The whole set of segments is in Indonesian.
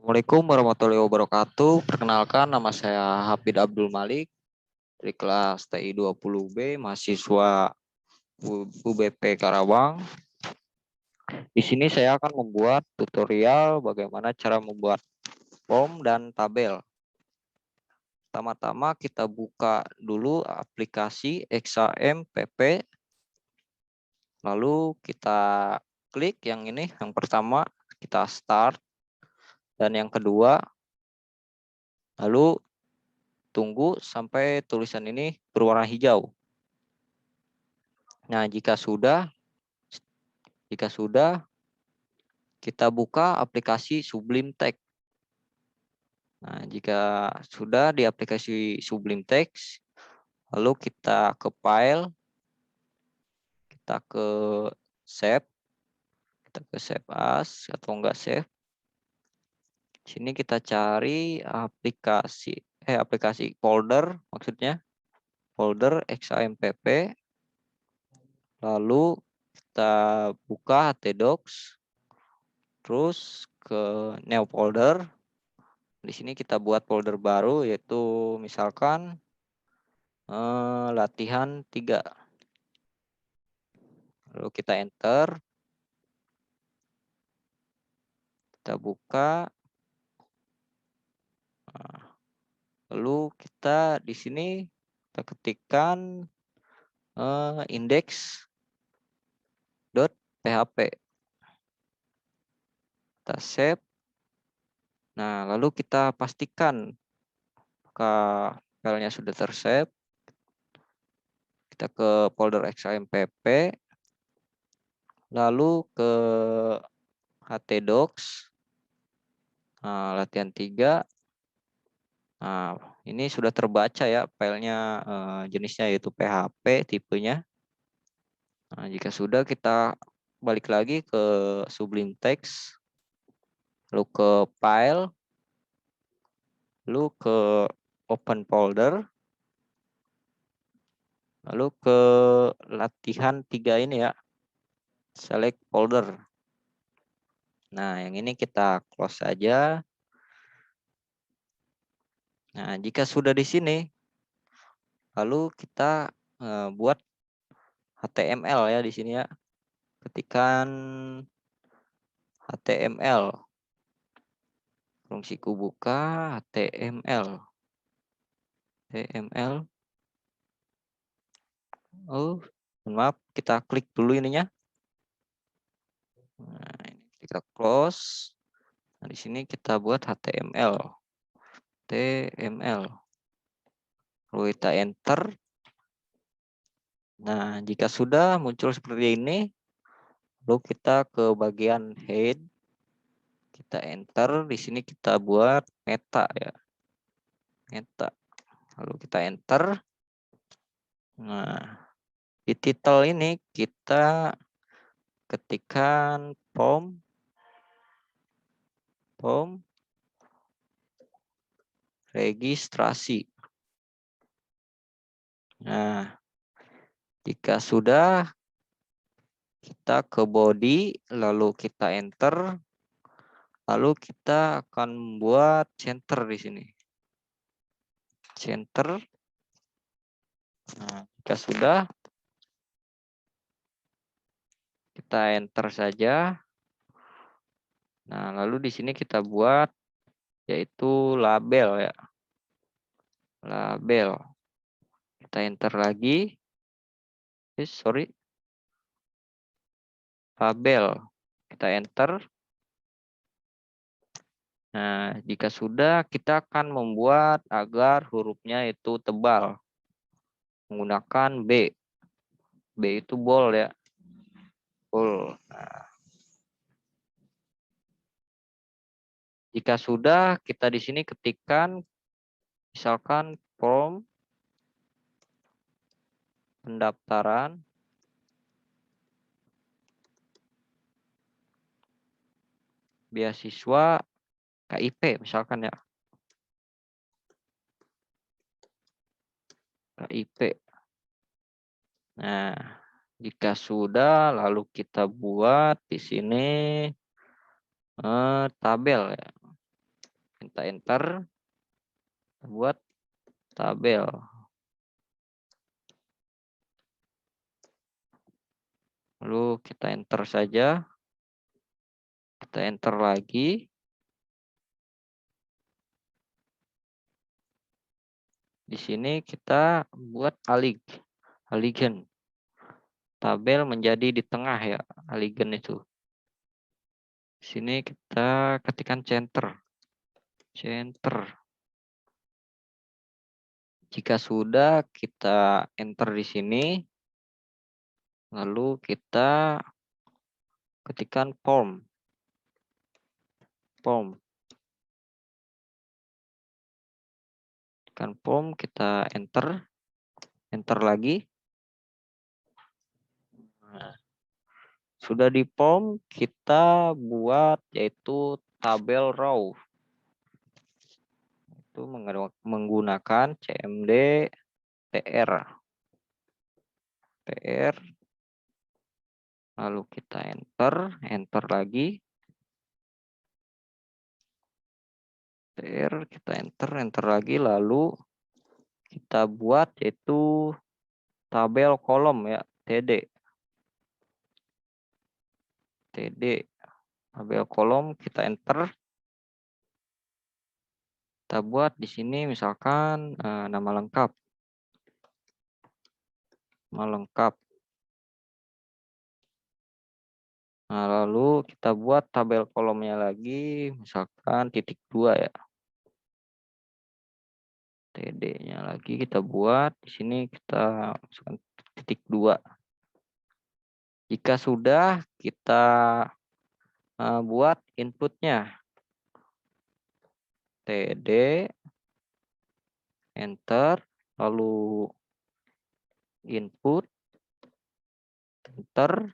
Assalamualaikum warahmatullahi wabarakatuh. Perkenalkan, nama saya Hafid Abdul Malik dari kelas TI 20B, mahasiswa UBP Karawang. Di sini saya akan membuat tutorial bagaimana cara membuat form dan tabel. Pertama-tama kita buka dulu aplikasi XAMPP. Lalu kita klik yang ini, yang pertama kita start. Dan yang kedua, lalu tunggu sampai tulisan ini berwarna hijau. Nah, jika sudah kita buka aplikasi Sublime Text. Nah, jika sudah di aplikasi Sublime Text, lalu kita ke file, kita ke save, as atau enggak save. Sini kita cari aplikasi folder, maksudnya folder XAMPP. Lalu kita buka htdocs, terus ke new folder. Di sini kita buat folder baru, yaitu misalkan latihan 3. Lalu kita enter, kita buka. Lalu kita di sini kita ketikkan index.php. Kita save. Nah, lalu kita pastikan apakah filenya sudah tersave. Kita ke folder XAMPP, lalu ke htdocs, latihan 3. Nah, ini sudah terbaca ya filenya, jenisnya yaitu PHP tipenya. Nah, jika sudah, kita balik lagi ke Sublime Text, lalu ke file, lalu ke open folder, lalu ke latihan 3 ini ya, select folder. Nah, yang ini kita close saja. Nah, jika sudah di sini, lalu kita buat HTML ya di sini ya. Ketikkan HTML. Fungsiku buka HTML. Oh, maaf, kita klik dulu ininya. Nah, ini kita close. Nah, di sini kita buat HTML. Lalu kita enter. Nah, jika sudah muncul seperti ini, lalu kita ke bagian head. Kita enter. Di sini kita buat meta ya. Meta. Lalu kita enter. Nah, di title ini kita ketikkan form registrasi. Nah, jika sudah, kita ke body, lalu kita enter, lalu kita akan membuat center di sini. Center. Nah, jika sudah, kita enter saja. Nah, lalu di sini kita buat yaitu label ya. Label. Kita enter lagi. Sorry. Label. Kita enter. Nah, jika sudah, kita akan membuat agar hurufnya itu tebal. Menggunakan B. B itu bold ya. Bold. Nah, jika sudah, kita di sini ketikkan misalkan form pendaftaran beasiswa KIP misalkan ya. KIP. Nah, jika sudah, lalu kita buat di sini tabel ya. Kita enter, buat tabel. Lalu kita enter saja. Kita enter lagi. Di sini kita buat aligen. Tabel menjadi di tengah ya, aligen itu. Di sini kita ketikkan center. Jika sudah, kita enter di sini. Lalu kita ketikkan form. Tekan form, kita enter lagi. Nah, sudah di form, kita buat yaitu tabel row. Itu menggunakan cmd tr. Lalu kita enter lagi. Kita enter lagi, lalu kita buat yaitu tabel kolom ya, TD. Tabel kolom, kita enter. Kita buat di sini misalkan nama lengkap. Nah, lalu kita buat tabel kolomnya lagi, misalkan titik 2 ya. TD-nya lagi kita buat di sini, kita masukkan titik 2. Jika sudah, kita buat inputnya. TD, enter, lalu input, enter.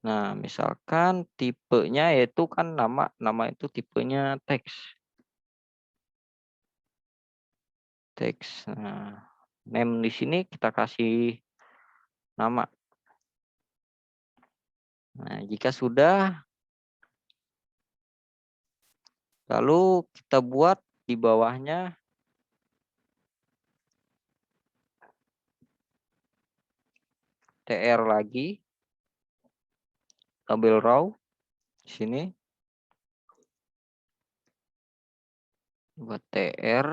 Nah, misalkan tipenya yaitu kan nama itu tipenya teks. Nah, name di sini kita kasih nama. Nah, jika sudah, lalu kita buat di bawahnya tr lagi, tabel row di sini. Buat tr,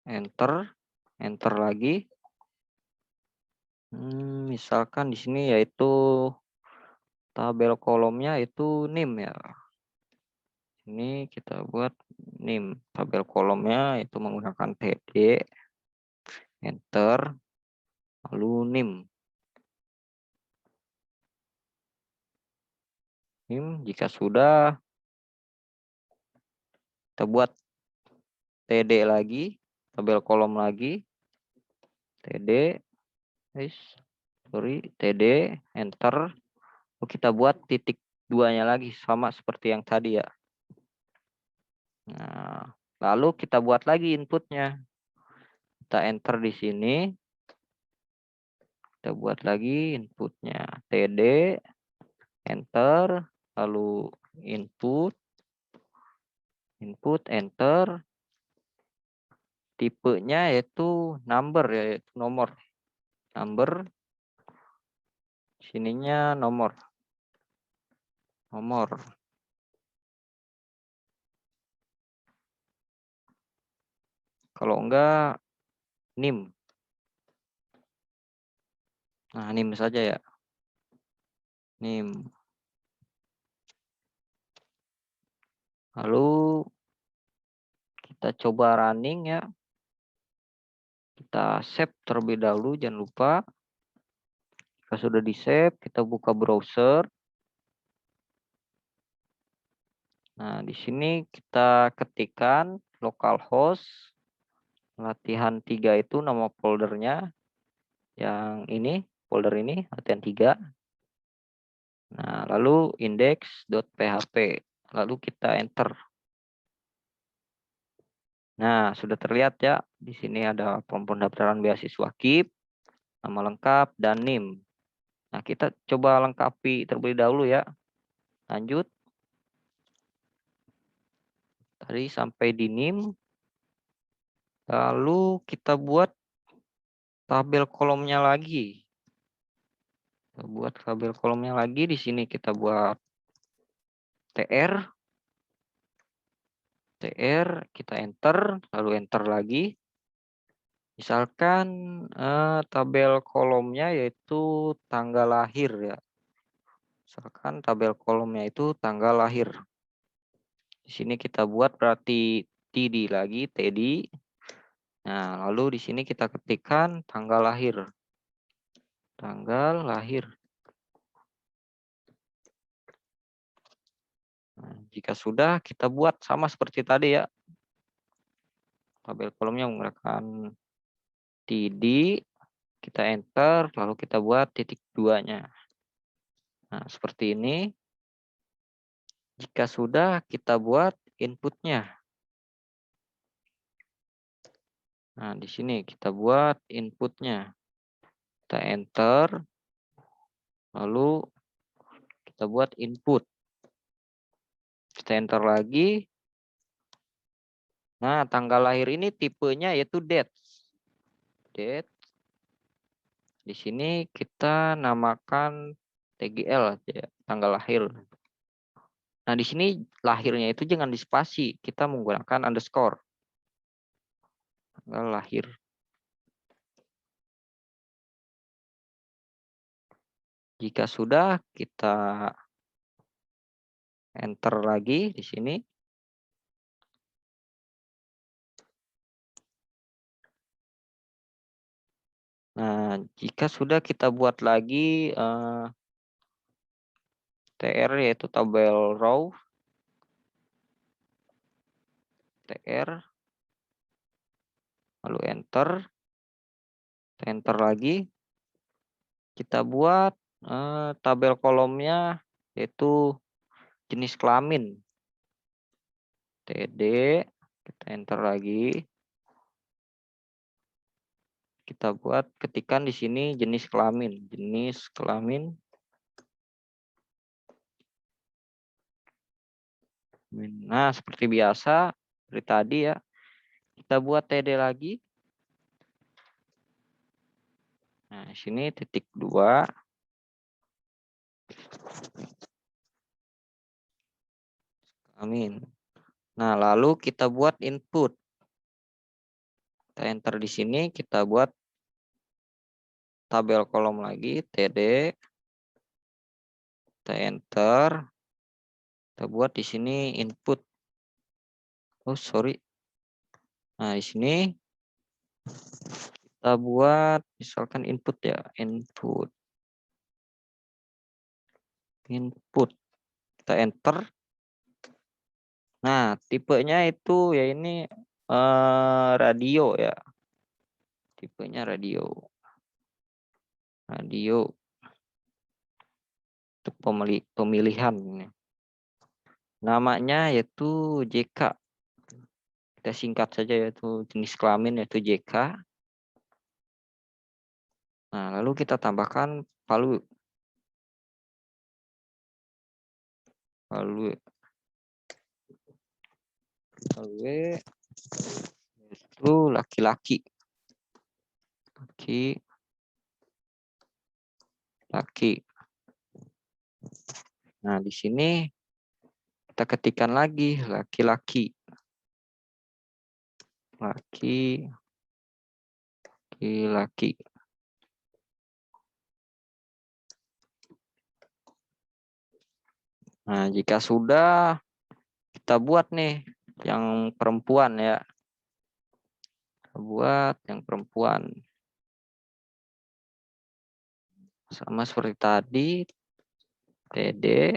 enter lagi. Misalkan di sini yaitu tabel kolomnya itu name ya. Ini kita buat name, tabel kolomnya itu menggunakan td, enter, lalu name. Jika sudah, kita buat td lagi, tabel kolom lagi, td, td, enter. Lalu kita buat titik 2-nya lagi, sama seperti yang tadi ya. Nah, lalu kita buat lagi inputnya. Kita enter di sini. Kita buat lagi inputnya. TD, enter, lalu input, enter. Tipenya yaitu number ya, yaitu nomor. Sininya nomor. Kalau enggak, NIM. Nah, NIM saja ya. NIM. Lalu kita coba running ya. Kita save terlebih dahulu, jangan lupa. Jika sudah di save, kita buka browser. Nah, di sini kita ketikkan localhost latihan 3 itu nama foldernya. Yang ini, folder ini, latihan 3. Nah, lalu index.php. Lalu kita enter. Nah, sudah terlihat ya. Di sini ada form pendaftaran beasiswa KIP, nama lengkap, dan NIM. Nah, kita coba lengkapi terlebih dahulu ya. Lanjut. Tadi sampai di nim. Lalu kita buat tabel kolomnya lagi. Kita buat tabel kolomnya lagi. Di sini kita buat TR. TR, kita enter, lalu enter lagi. Misalkan tabel kolomnya yaitu tanggal lahir ya. Misalkan tabel kolomnya itu tanggal lahir. Di sini kita buat berarti TD lagi, TD. Nah, lalu di sini kita ketikkan tanggal lahir. Tanggal lahir. Nah, jika sudah, kita buat sama seperti tadi ya. Tabel kolomnya menggunakan TD, kita enter, lalu kita buat titik 2-nya. Nah, seperti ini. Jika sudah, kita buat inputnya. Nah, di sini kita buat inputnya. Kita enter, lalu kita buat input. Kita enter lagi. Nah, tanggal lahir ini tipenya yaitu date. Date. Di sini kita namakan TGL, ya, tanggal lahir. Nah, di sini lahirnya itu jangan dispasi, kita menggunakan underscore. Tanggal lahir. Jika sudah, kita enter lagi di sini. Nah, jika sudah kita buat lagi TR yaitu tabel row. TR. Lalu enter. Enter lagi. Kita buat tabel kolomnya yaitu jenis kelamin. TD. Kita enter lagi. Kita buat ketikan di sini jenis kelamin. Jenis kelamin. Nah, seperti biasa, seperti tadi ya. Kita buat TD lagi. Nah, di sini titik 2. Amin. Nah, lalu kita buat input. Kita enter di sini, kita buat tabel kolom lagi, TD. Kita enter. Kita buat di sini input. Oh, sorry. Nah, di sini kita buat misalkan input ya, input. Input. Kita enter. Nah, tipenya itu ya ini radio ya. Tipenya radio. Radio untuk pemilihan. Namanya yaitu JK. Kita singkat saja yaitu jenis kelamin yaitu JK. Nah, lalu kita tambahkan value. Value itu laki-laki. Laki. Nah, di sini kita ketikkan lagi laki-laki. Laki-laki. Nah, jika sudah, kita buat nih yang perempuan ya. Kita buat yang perempuan. Sama seperti tadi, TD,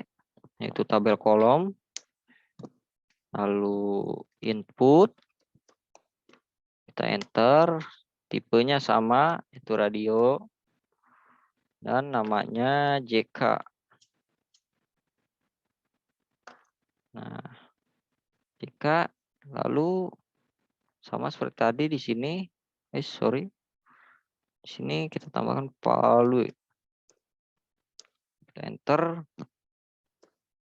yaitu tabel kolom. Lalu input. Kita enter. Tipenya sama, itu radio. Dan namanya JK. Nah, jika lalu sama seperti tadi di sini, sorry, di sini kita tambahkan value. Kita enter,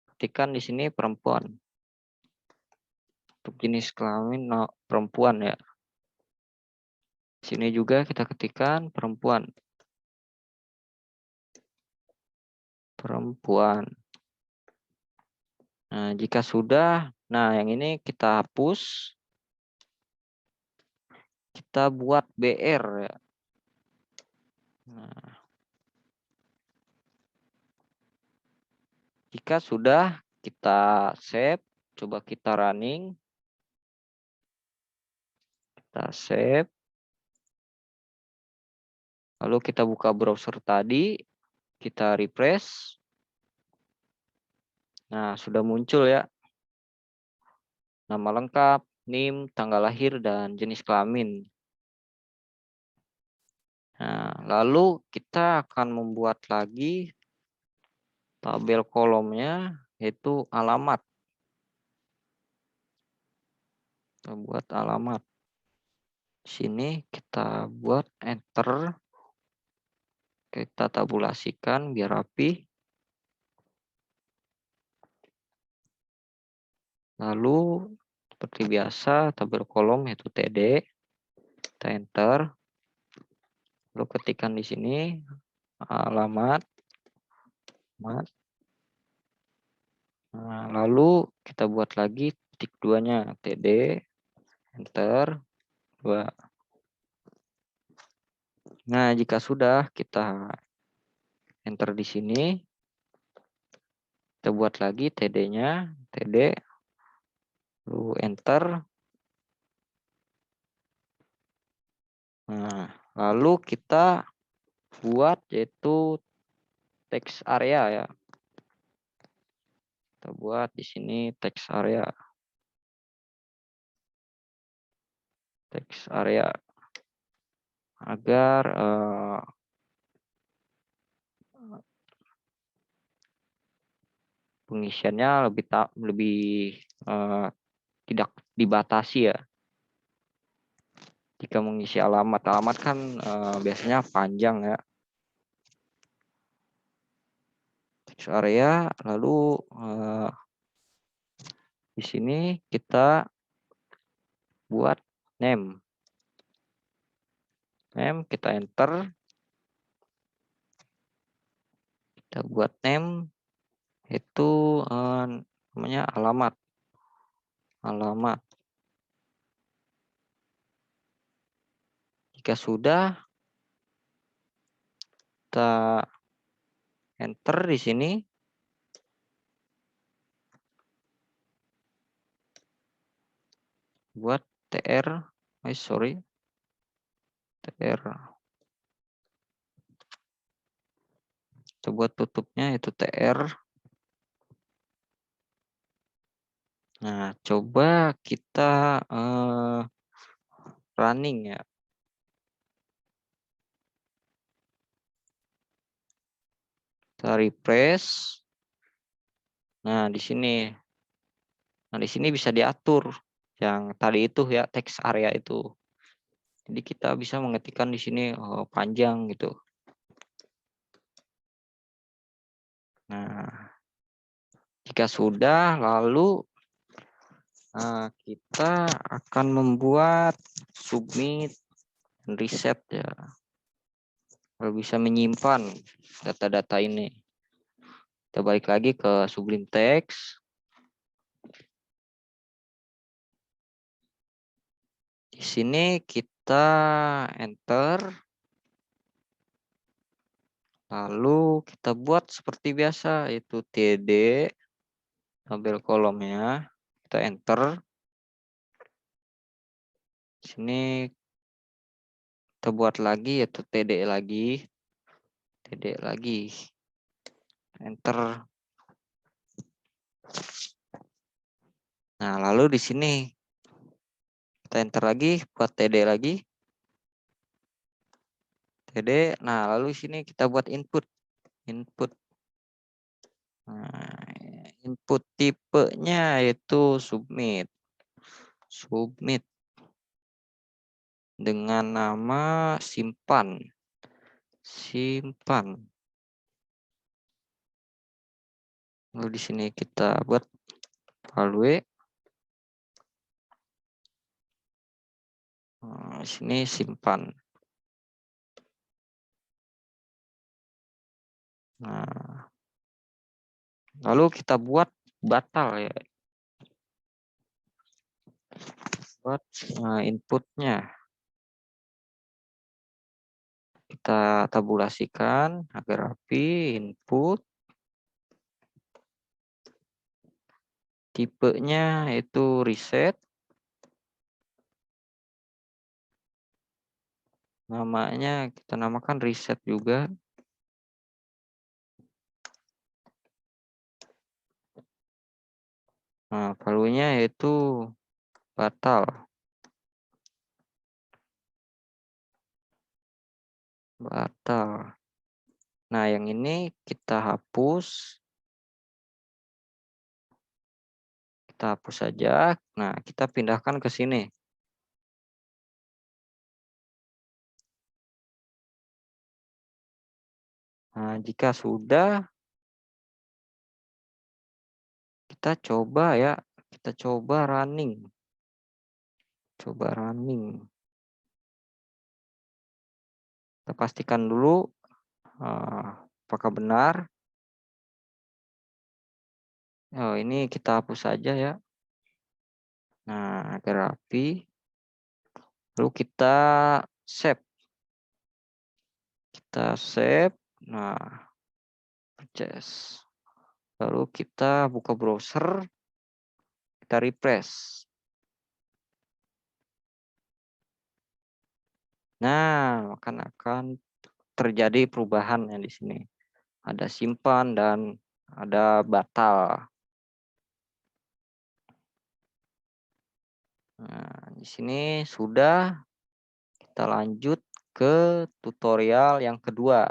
ketikkan di sini perempuan. Untuk jenis kelamin perempuan ya. Sini juga kita ketikkan perempuan. Perempuan. Nah, jika sudah, nah yang ini kita hapus. Kita buat BR ya. Nah, jika sudah kita save, coba kita running. Kita save. Lalu kita buka browser tadi, kita refresh. Nah, sudah muncul ya. Nama lengkap, NIM, tanggal lahir, dan jenis kelamin. Nah, lalu kita akan membuat lagi tabel kolomnya, yaitu alamat. Kita buat alamat. Sini kita buat enter. Kita tabulasikan biar rapi. Lalu seperti biasa tabel kolom yaitu TD. Kita enter. Lalu ketikkan di sini alamat. Nah, lalu kita buat lagi titik duanya TD. Enter. 2. Nah, jika sudah kita enter di sini. Kita buat lagi TD-nya, TD, lalu enter. Nah, lalu kita buat yaitu text area ya. Kita buat di sini text area. Text area agar pengisiannya lebih tidak dibatasi ya. Jika mengisi alamat kan biasanya panjang ya. Text area, lalu di sini kita buat name. Name, kita enter. Kita buat name itu namanya alamat. Alamat. Jika sudah, kita enter di sini. Buat TR, sorry, TR. Kita buat tutupnya itu TR. Nah, coba kita running ya. Kita refresh. Nah, di sini. Nah, di sini bisa diatur yang tadi itu ya, text area itu. Jadi kita bisa mengetikkan di sini panjang gitu. Nah, jika sudah, lalu kita akan membuat submit dan reset ya. Kalau bisa menyimpan data-data ini. Kita balik lagi ke Sublime Text. Di sini kita enter. Lalu kita buat seperti biasa, yaitu TD, tabel kolomnya. Kita enter. Di sini kita buat lagi, yaitu TD lagi. TD lagi. Enter. Nah, lalu di sini kita enter lagi, buat TD lagi. TD. Nah, lalu di sini kita buat input. Input. Nah, input tipenya yaitu submit. Submit. Dengan nama simpan. Simpan. Lalu di sini kita buat value. Sini simpan. Nah, lalu kita buat batal ya. Buat inputnya. Kita tabulasikan agar rapi, input. Tipenya itu reset. Namanya kita namakan reset juga. Nah, value-nya yaitu batal. Batal. Nah, yang ini kita hapus. Kita hapus saja. Nah, kita pindahkan ke sini. Nah, jika sudah, kita coba ya. Kita coba running. Coba running. Kita pastikan dulu apakah benar. Oh, ini kita hapus saja ya. Nah, agar rapi. Lalu kita save. Kita save. Nah, purchase. Lalu kita buka browser. Kita refresh. Nah, akan terjadi perubahan yang di sini. Ada simpan dan ada batal. Nah, di sini sudah. Kita lanjut ke tutorial yang kedua.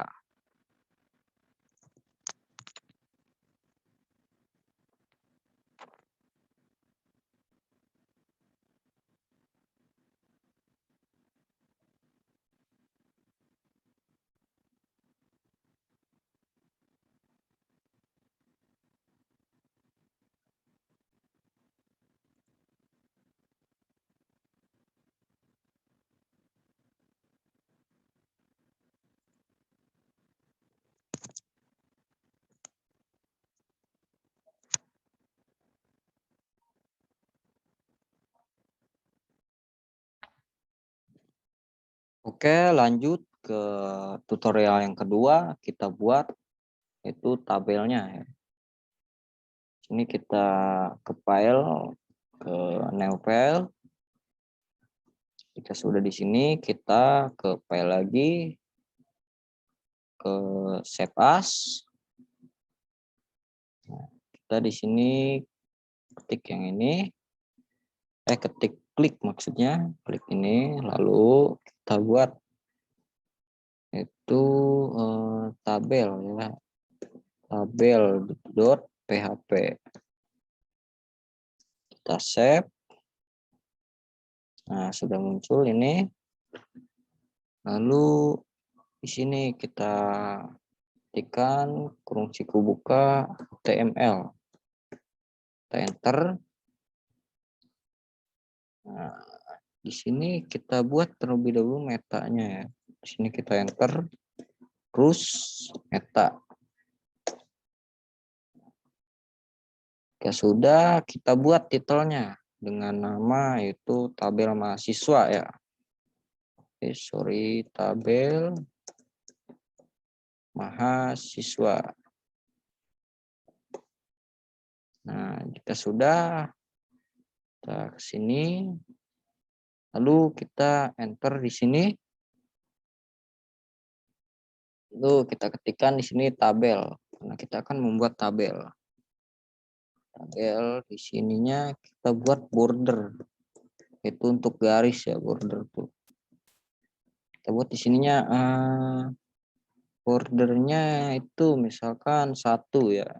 Oke, lanjut ke tutorial yang kedua. Kita buat itu tabelnya ya. Ini kita ke file, ke new file. Jika sudah di sini, kita ke file lagi, ke save as. Nah, kita di sini ketik yang ini, ketik klik maksudnya, klik ini, lalu kita buat itu tabel ya, tabel.php. Kita save. Nah, sudah muncul ini. Lalu di sini kita ketikkan kurung siku buka HTML. Kita enter. Nah, di sini kita buat terlebih dahulu metanya ya. Di sini kita enter. Terus meta. Ya sudah, kita buat titelnya dengan nama yaitu tabel mahasiswa ya. Tabel mahasiswa. Nah, jika sudah, kita ke sini, lalu kita enter di sini, lalu kita ketikkan di sini tabel, karena kita akan membuat tabel. Tabel di sininya kita buat border, itu untuk garis ya, border tuh. Kita buat di sininya bordernya itu misalkan 1 ya.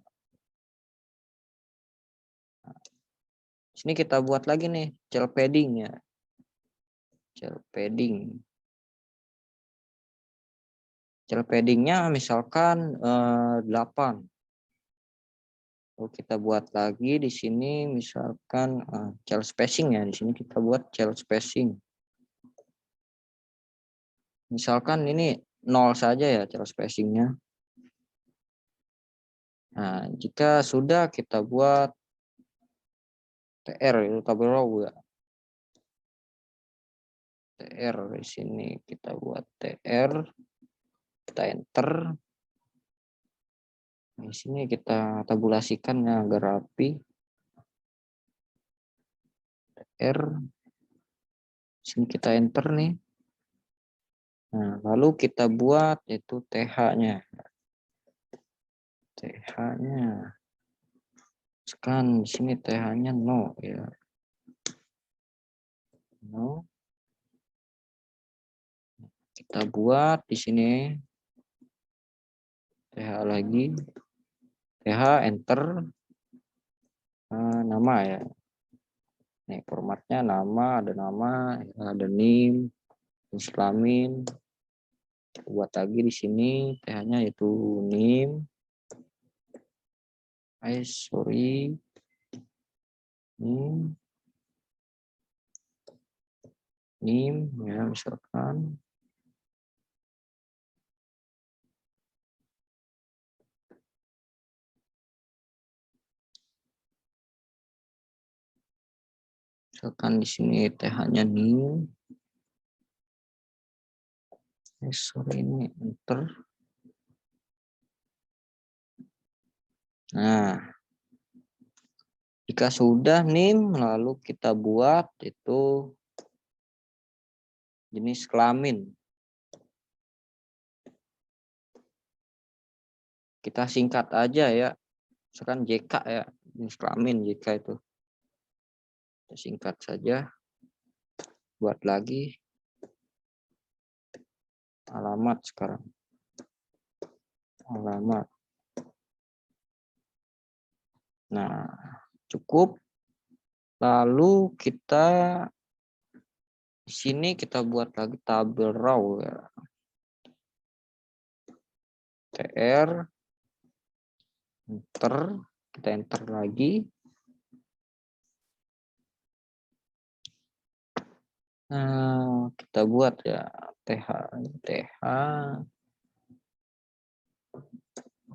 Di sini kita buat lagi nih cell padding ya. Cell padding. Cell paddingnya misalkan 8. Lalu kita buat lagi di sini misalkan cell spacing ya. Di sini kita buat cell spacing. Misalkan ini 0 saja ya cara spacingnya. Nah, jika sudah kita buat TR itu tabel raw ya. TR di sini kita buat TR, kita enter. Di sini kita tabulasikan ya agar rapi. TR. Sini kita enter nih. Nah, lalu kita buat itu TH-nya. TH-nya. Sekarang di sini TH-nya 0 ya. 0. Kita buat di sini TH lagi. TH enter. Nama ya. Nih formatnya nama, ada NIM, jenis kelamin. Buat lagi di sini TH-nya itu NIM. Sorry. NIM ya misalkan. Misalkan di sini TH-nya NIM. Sorry ini enter. Nah, jika sudah NIM lalu kita buat itu jenis kelamin. Kita singkat aja ya. Misalkan JK ya, jenis kelamin JK itu. Kita singkat saja. Buat lagi alamat sekarang. Alamat. Nah, cukup. Lalu kita di sini kita buat lagi tabel raw ya. TR enter, kita enter lagi. Nah, kita buat ya TH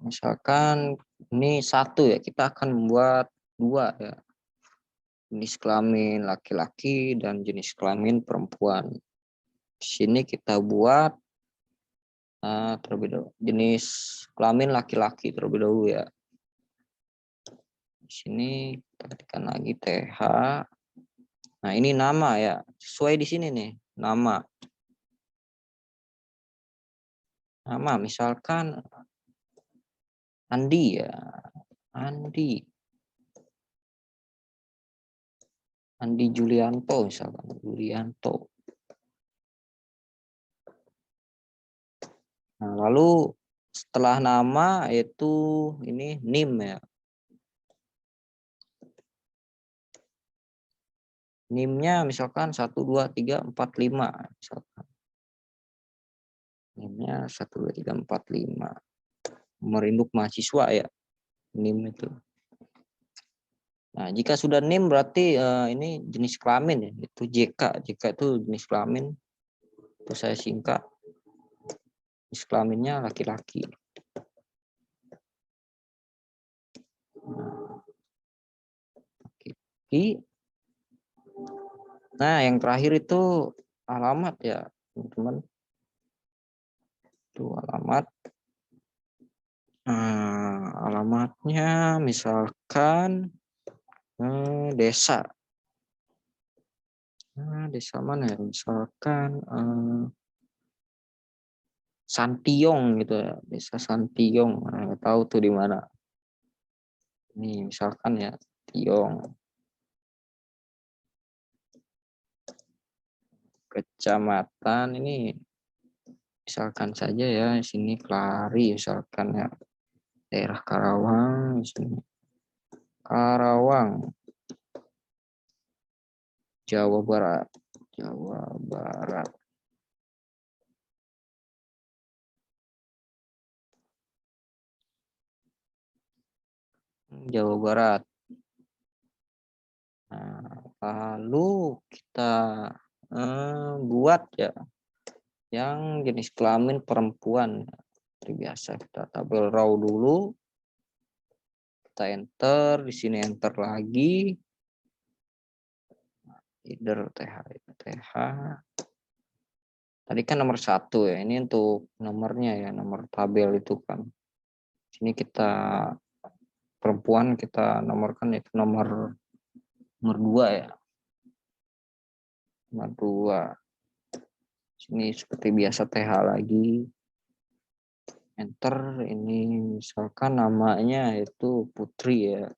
misalkan ini 1 ya, kita akan membuat 2 ya, jenis kelamin laki-laki dan jenis kelamin perempuan. Di sini kita buat terlebih dahulu jenis kelamin laki-laki terlebih dahulu ya. Di sini kita ketikkan lagi TH. Nah, ini nama ya, sesuai di sini nih, nama. Nama misalkan Andi ya. Andi Julianto misalkan, Julianto. Nah, lalu setelah nama itu ini NIM ya. NIM-nya misalkan 1 2 3 4 5 misalkan. NIM-nya 1 2 3 4 5. Nomor induk mahasiswa ya. NIM itu. Nah, jika sudah NIM berarti ini jenis kelamin ya. Itu JK. JK itu jenis kelamin. Itu saya singkat. Jenis kelaminnya laki-laki. Nah, yang terakhir itu alamat ya, teman-teman. Itu alamat. Alamatnya misalkan desa. Desa mana ya? Misalkan Santiong gitu ya, desa Santiong. Nggak tahu tuh di mana. Nih misalkan ya Tiong. Kecamatan ini misalkan saja ya di sini Klari misalkan ya, daerah Karawang di sini. Karawang, Jawa Barat. Jawa Barat. Jawa Barat. Nah, lalu kita buat ya yang jenis kelamin perempuan. Seperti biasa kita tabel raw dulu. Kita enter, di sini enter lagi. Either TH. Tadi kan nomor 1 ya, ini untuk nomornya ya, nomor tabel itu kan. Sini kita perempuan kita nomorkan itu nomor 2 ya. Nomor 2. Sini seperti biasa TH lagi. Enter, ini misalkan namanya itu Putri ya.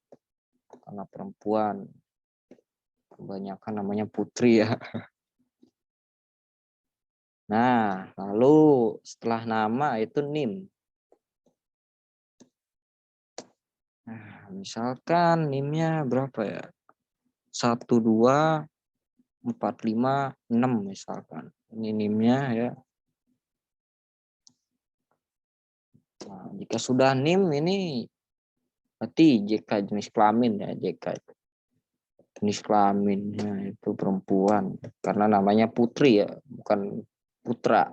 Karena perempuan. Kebanyakan namanya Putri ya. Nah, lalu setelah nama itu NIM. Nah, misalkan NIM-nya berapa ya? 1, 2, 4, 5, 6 misalkan. Ini NIM-nya ya. Nah, jika sudah NIM ini berarti JK jenis kelamin ya, JK jenis kelaminnya itu perempuan karena namanya Putri ya, bukan Putra.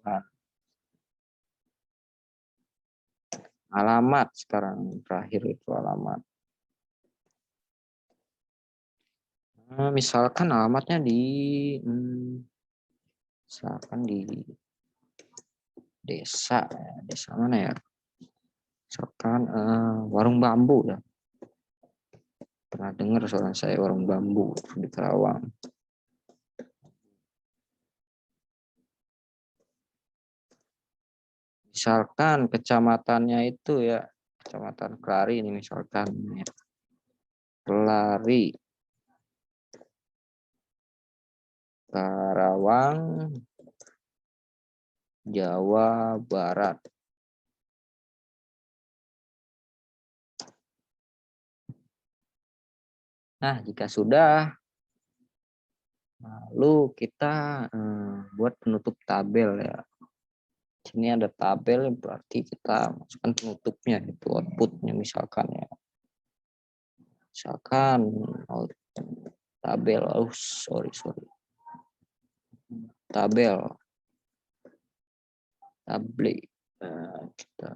Nah, alamat sekarang terakhir itu alamat. Nah, misalkan alamatnya misalkan di desa mana ya? Misalkan warung bambu ya. Pernah dengar soalnya saya warung bambu di Karawang. Misalkan kecamatannya itu ya, Kecamatan Kelari ini misalkan ya. Kelari, Karawang, Jawa Barat. Nah, jika sudah, lalu kita buat penutup tabel ya. Sini ada tabel, berarti kita masukkan penutupnya, itu outputnya misalkan ya. Misalkan tabel, sorry. Tabel. Kita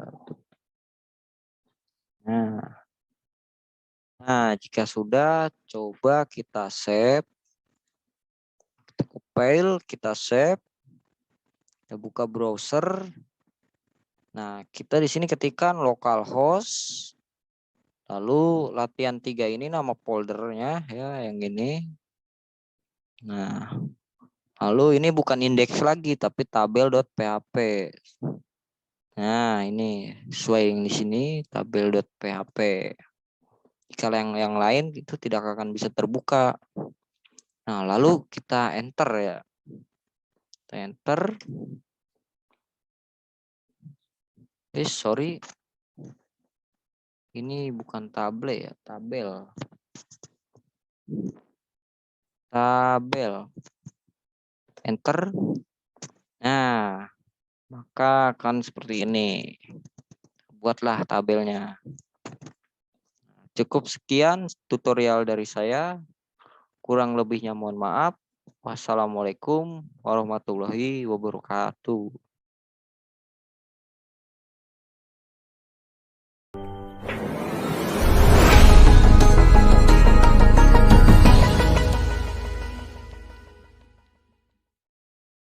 Nah, jika sudah, coba kita save. Kita compile, kita save. Kita buka browser. Nah, kita di sini ketikkan localhost. Lalu latihan 3 ini nama foldernya ya, yang ini. Nah, lalu ini bukan indeks lagi tapi tabel.php. Nah, ini sesuai yang di sini tabel.php. Kalau yang lain itu tidak akan bisa terbuka. Nah, lalu kita enter ya. Kita enter. Sorry. Ini bukan tabel ya, tabel. Enter. Nah, maka akan seperti ini. Buatlah tabelnya. Cukup sekian tutorial dari saya. Kurang lebihnya mohon maaf. Wassalamualaikum warahmatullahi wabarakatuh.